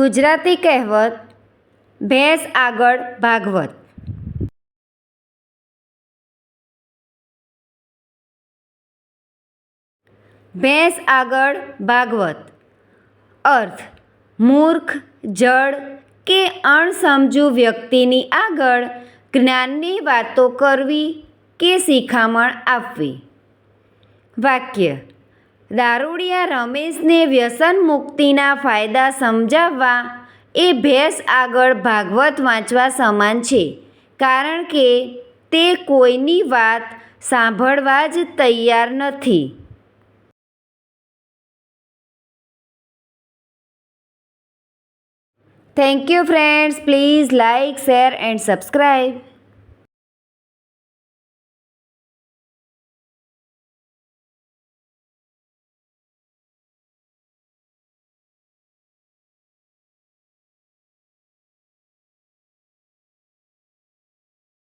ગુજરાતી કહેવત ભેંસ આગળ ભાગવત. ભેંસ આગળ ભાગવત અર્થ મૂર્ખ, જડ કે અણસમજુ વ્યક્તિની આગળ જ્ઞાનની વાતો કરવી કે શિખામણ આપવી. વાક્ય: દારૂડિયા રમેશને વ્યસન મુક્તિના ફાયદા સમજાવવા એ ભેંસ આગળ ભાગવત વાંચવા સમાન છે, કારણ કે તે કોઈની વાત સાંભળવા જ તૈયાર નથી. Thank you friends. Please like, share and subscribe.